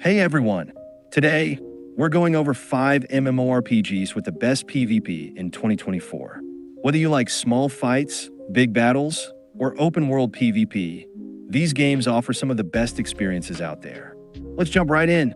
Hey everyone! Today, we're going over 5 MMORPGs with the best PvP in 2024. Whether you like small fights, big battles, or open-world PvP, these games offer some of the best experiences out there. Let's jump right in.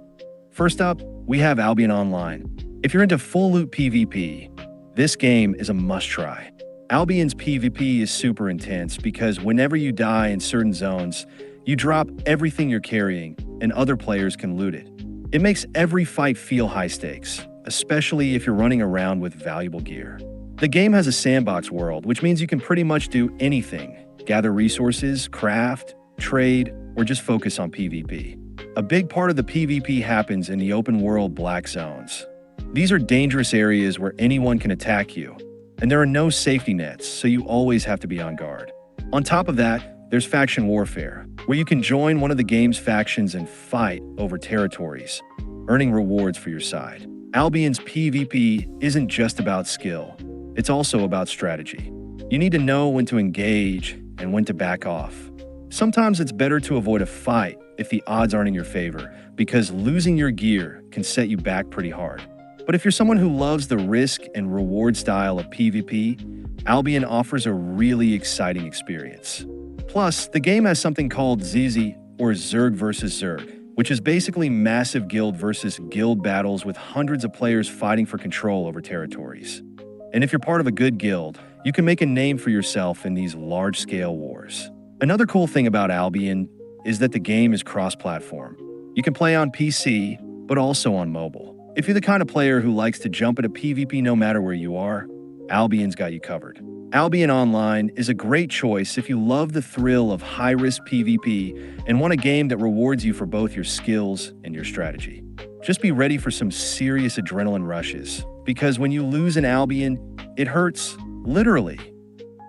First up, we have Albion Online. If you're into full-loot PvP, this game is a must-try. Albion's PvP is super intense because whenever you die in certain zones, you drop everything you're carrying, and other players can loot it. It makes every fight feel high stakes, especially if you're running around with valuable gear. The game has a sandbox world, which means you can pretty much do anything: gather resources, craft, trade, or just focus on PvP. A big part of the PvP happens in the open world black zones. These are dangerous areas where anyone can attack you, and there are no safety nets, so you always have to be on guard. On top of that, there's faction warfare, where you can join one of the game's factions and fight over territories, earning rewards for your side. Albion's PvP isn't just about skill, it's also about strategy. You need to know when to engage and when to back off. Sometimes it's better to avoid a fight if the odds aren't in your favor, because losing your gear can set you back pretty hard. But if you're someone who loves the risk and reward style of PvP, Albion offers a really exciting experience. Plus, the game has something called ZZ, or Zerg vs. Zerg, which is basically massive guild versus guild battles with hundreds of players fighting for control over territories. And if you're part of a good guild, you can make a name for yourself in these large-scale wars. Another cool thing about Albion is that the game is cross-platform. You can play on PC, but also on mobile. If you're the kind of player who likes to jump into PvP no matter where you are, Albion's got you covered. Albion Online is a great choice if you love the thrill of high-risk PvP and want a game that rewards you for both your skills and your strategy. Just be ready for some serious adrenaline rushes, because when you lose in Albion, it hurts, literally.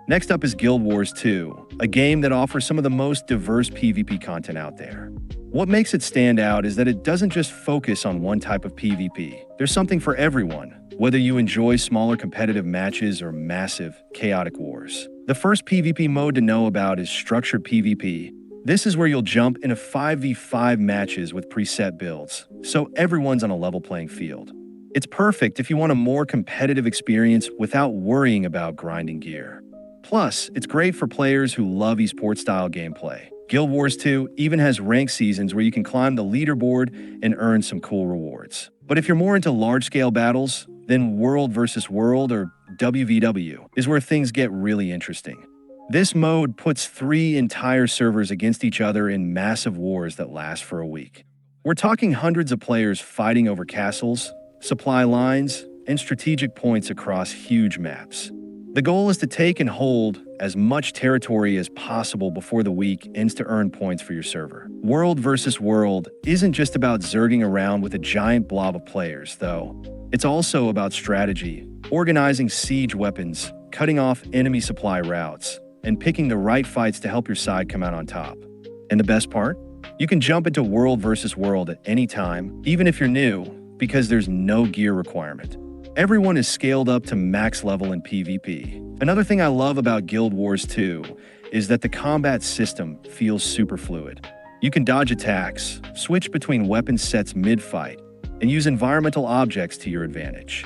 Next up is Guild Wars 2, a game that offers some of the most diverse PvP content out there. What makes it stand out is that it doesn't just focus on one type of PvP. There's something for everyone, whether you enjoy smaller competitive matches or massive, chaotic wars. The first PvP mode to know about is Structured PvP. This is where you'll jump into 5v5 matches with preset builds, so everyone's on a level playing field. It's perfect if you want a more competitive experience without worrying about grinding gear. Plus, it's great for players who love esports-style gameplay. Guild Wars 2 even has ranked seasons where you can climb the leaderboard and earn some cool rewards. But if you're more into large-scale battles, then World vs. World, or WVW, is where things get really interesting. This mode puts 3 entire servers against each other in massive wars that last for a week. We're talking hundreds of players fighting over castles, supply lines, and strategic points across huge maps. The goal is to take and hold as much territory as possible before the week ends to earn points for your server. World vs. World isn't just about zerging around with a giant blob of players, though. It's also about strategy, organizing siege weapons, cutting off enemy supply routes, and picking the right fights to help your side come out on top. And the best part? You can jump into World vs. World at any time, even if you're new, because there's no gear requirement. Everyone is scaled up to max level in PvP. Another thing I love about Guild Wars 2 is that the combat system feels super fluid. You can dodge attacks, switch between weapon sets mid-fight, and use environmental objects to your advantage.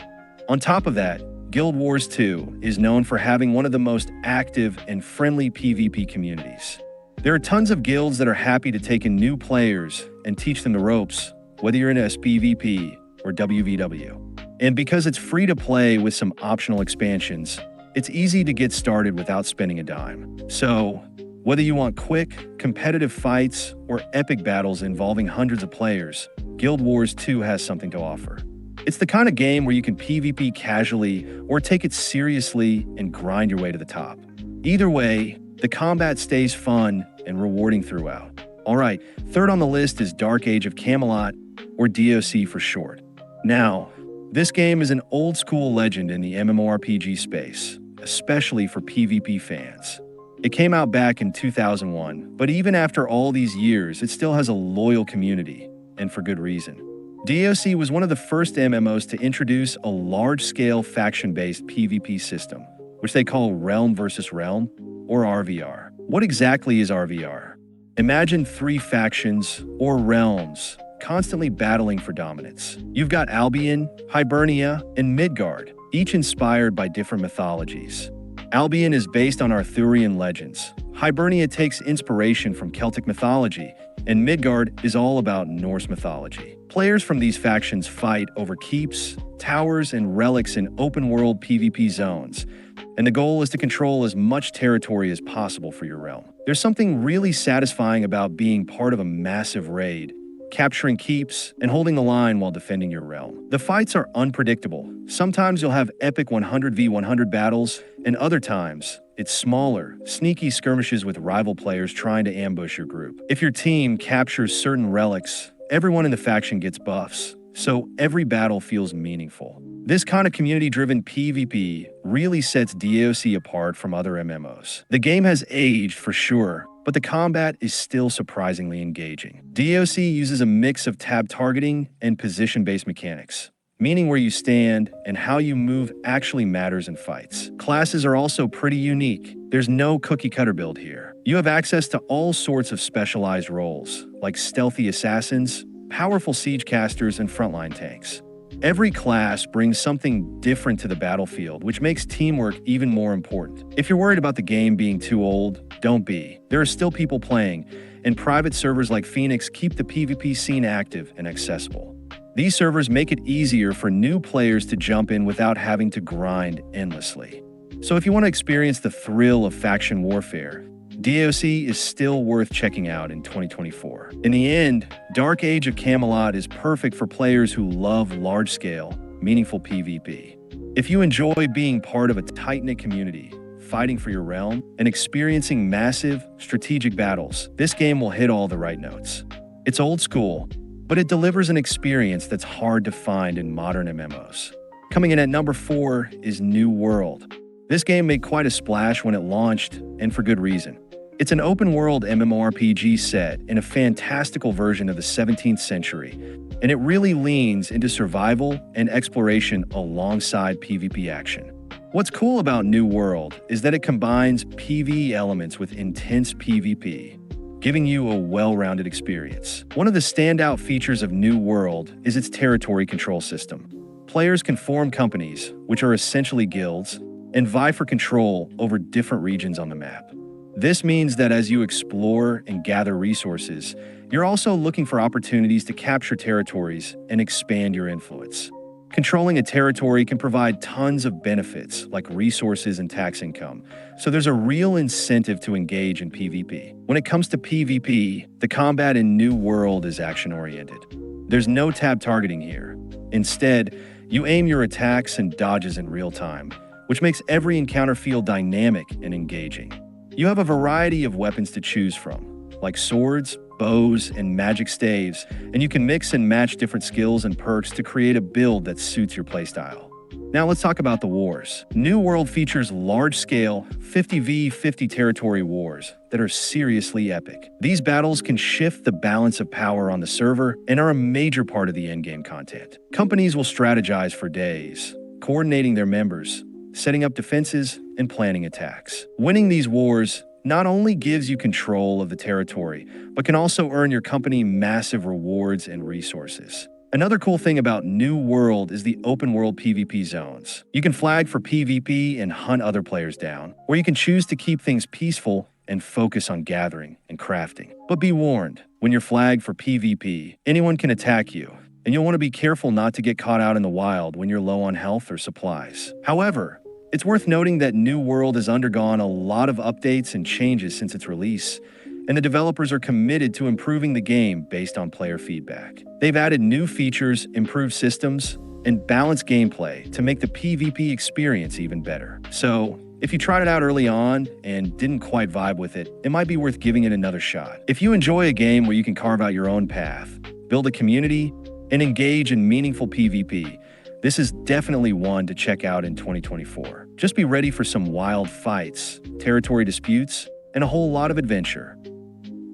On top of that, Guild Wars 2 is known for having one of the most active and friendly PvP communities. There are tons of guilds that are happy to take in new players and teach them the ropes, whether you're in SPVP or WVW. And because it's free to play with some optional expansions, it's easy to get started without spending a dime. So, whether you want quick, competitive fights or epic battles involving hundreds of players, Guild Wars 2 has something to offer. It's the kind of game where you can PvP casually or take it seriously and grind your way to the top. Either way, the combat stays fun and rewarding throughout. Alright, third on the list is Dark Age of Camelot, or DOC for short. Now, this game is an old-school legend in the MMORPG space, especially for PvP fans. It came out back in 2001, but even after all these years, it still has a loyal community, and for good reason. DOC was one of the first MMOs to introduce a large-scale faction-based PvP system, which they call Realm vs. Realm, or RVR. What exactly is RVR? Imagine 3 factions, or realms, constantly battling for dominance. You've got Albion, Hibernia, and Midgard, each inspired by different mythologies. Albion is based on Arthurian legends. Hibernia takes inspiration from Celtic mythology, and Midgard is all about Norse mythology. Players from these factions fight over keeps, towers, and relics in open-world PvP zones, and the goal is to control as much territory as possible for your realm. There's something really satisfying about being part of a massive raid, capturing keeps, and holding the line while defending your realm. The fights are unpredictable. Sometimes you'll have epic 100v100 battles, and other times, it's smaller, sneaky skirmishes with rival players trying to ambush your group. If your team captures certain relics, everyone in the faction gets buffs, so every battle feels meaningful. This kind of community-driven PvP really sets DOC apart from other MMOs. The game has aged for sure, but the combat is still surprisingly engaging. DOC uses a mix of tab targeting and position-based mechanics, meaning where you stand and how you move actually matters in fights. Classes are also pretty unique. There's no cookie-cutter build here. You have access to all sorts of specialized roles, like stealthy assassins, powerful siege casters, and frontline tanks. Every class brings something different to the battlefield, which makes teamwork even more important. If you're worried about the game being too old, don't be. There are still people playing, and private servers like Phoenix keep the PvP scene active and accessible. These servers make it easier for new players to jump in without having to grind endlessly. So if you want to experience the thrill of faction warfare, DOC is still worth checking out in 2024. In the end, Dark Age of Camelot is perfect for players who love large-scale, meaningful PvP. If you enjoy being part of a tight-knit community, fighting for your realm, and experiencing massive, strategic battles, this game will hit all the right notes. It's old school, but it delivers an experience that's hard to find in modern MMOs. Coming in at number 4 is New World. This game made quite a splash when it launched, and for good reason. It's an open-world MMORPG set in a fantastical version of the 17th century, and it really leans into survival and exploration alongside PvP action. What's cool about New World is that it combines PvE elements with intense PvP, giving you a well-rounded experience. One of the standout features of New World is its territory control system. Players can form companies, which are essentially guilds, and vie for control over different regions on the map. This means that as you explore and gather resources, you're also looking for opportunities to capture territories and expand your influence. Controlling a territory can provide tons of benefits like resources and tax income, so there's a real incentive to engage in PvP. When it comes to PvP, the combat in New World is action-oriented. There's no tab targeting here. Instead, you aim your attacks and dodges in real time, which makes every encounter feel dynamic and engaging. You have a variety of weapons to choose from, like swords, bows, and magic staves, and you can mix and match different skills and perks to create a build that suits your playstyle. Now let's talk about the wars. New World features large-scale 50v50 territory wars that are seriously epic. These battles can shift the balance of power on the server and are a major part of the endgame content. Companies will strategize for days, coordinating their members, setting up defenses, and planning attacks. Winning these wars not only gives you control of the territory, but can also earn your company massive rewards and resources. Another cool thing about New World is the open-world PvP zones. You can flag for PvP and hunt other players down, or you can choose to keep things peaceful and focus on gathering and crafting. But be warned, when you're flagged for PvP, anyone can attack you, and you'll want to be careful not to get caught out in the wild when you're low on health or supplies. However, it's worth noting that New World has undergone a lot of updates and changes since its release, and the developers are committed to improving the game based on player feedback. They've added new features, improved systems, and balanced gameplay to make the PvP experience even better. So, if you tried it out early on and didn't quite vibe with it, it might be worth giving it another shot. If you enjoy a game where you can carve out your own path, build a community, and engage in meaningful PvP, this is definitely one to check out in 2024. Just be ready for some wild fights, territory disputes, and a whole lot of adventure.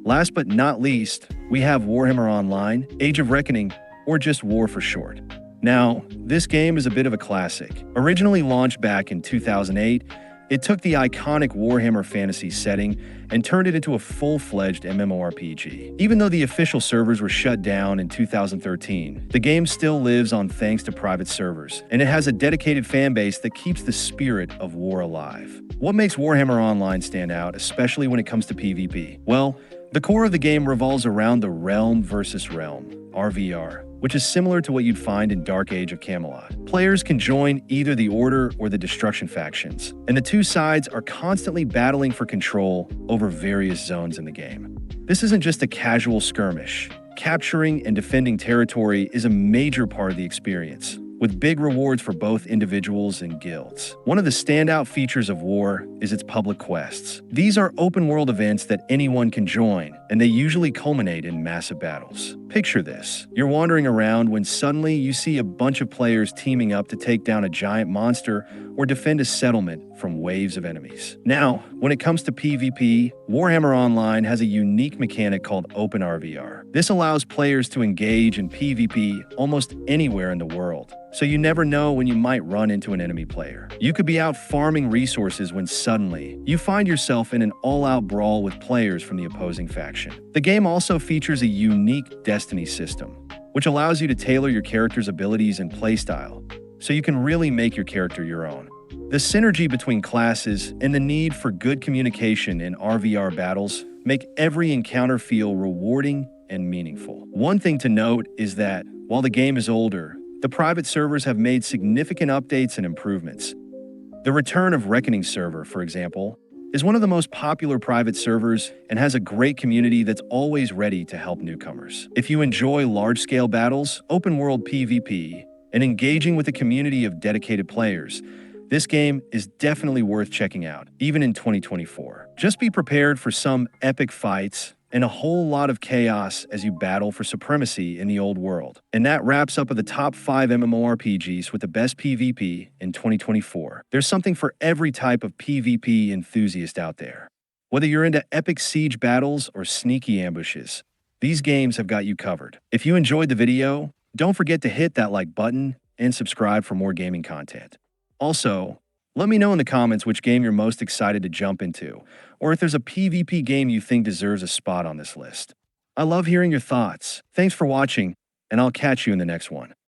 Last but not least, we have Warhammer Online, Age of Reckoning, or just War for short. Now, this game is a bit of a classic. Originally launched back in 2008, It took the iconic Warhammer Fantasy setting and turned it into a full-fledged MMORPG. Even though the official servers were shut down in 2013, the game still lives on thanks to private servers, and it has a dedicated fan base that keeps the spirit of war alive. What makes Warhammer Online stand out, especially when it comes to PvP? Well, the core of the game revolves around the Realm versus Realm, RVR, which is similar to what you'd find in Dark Age of Camelot. Players can join either the Order or the Destruction factions, and the two sides are constantly battling for control over various zones in the game. This isn't just a casual skirmish. Capturing and defending territory is a major part of the experience, with big rewards for both individuals and guilds. One of the standout features of war is its public quests. These are open-world events that anyone can join, and they usually culminate in massive battles. Picture this. You're wandering around when suddenly you see a bunch of players teaming up to take down a giant monster or defend a settlement from waves of enemies. Now, when it comes to PvP, Warhammer Online has a unique mechanic called Open RVR. This allows players to engage in PvP almost anywhere in the world, so you never know when you might run into an enemy player. You could be out farming resources when suddenly you find yourself in an all-out brawl with players from the opposing faction. The game also features a unique destiny system, which allows you to tailor your character's abilities and playstyle, so you can really make your character your own. The synergy between classes and the need for good communication in RVR battles make every encounter feel rewarding and meaningful. One thing to note is that, while the game is older, the private servers have made significant updates and improvements. The return of Reckoning server, for example, is one of the most popular private servers and has a great community that's always ready to help newcomers. If you enjoy large-scale battles, open-world PvP, and engaging with a community of dedicated players, this game is definitely worth checking out, even in 2024. Just be prepared for some epic fights and a whole lot of chaos as you battle for supremacy in the old world. And that wraps up the top 5 MMORPGs with the best PvP in 2024. There's something for every type of PvP enthusiast out there. Whether you're into epic siege battles or sneaky ambushes, these games have got you covered. If you enjoyed the video, don't forget to hit that like button and subscribe for more gaming content. Also, let me know in the comments which game you're most excited to jump into, or if there's a PvP game you think deserves a spot on this list. I love hearing your thoughts. Thanks for watching, and I'll catch you in the next one.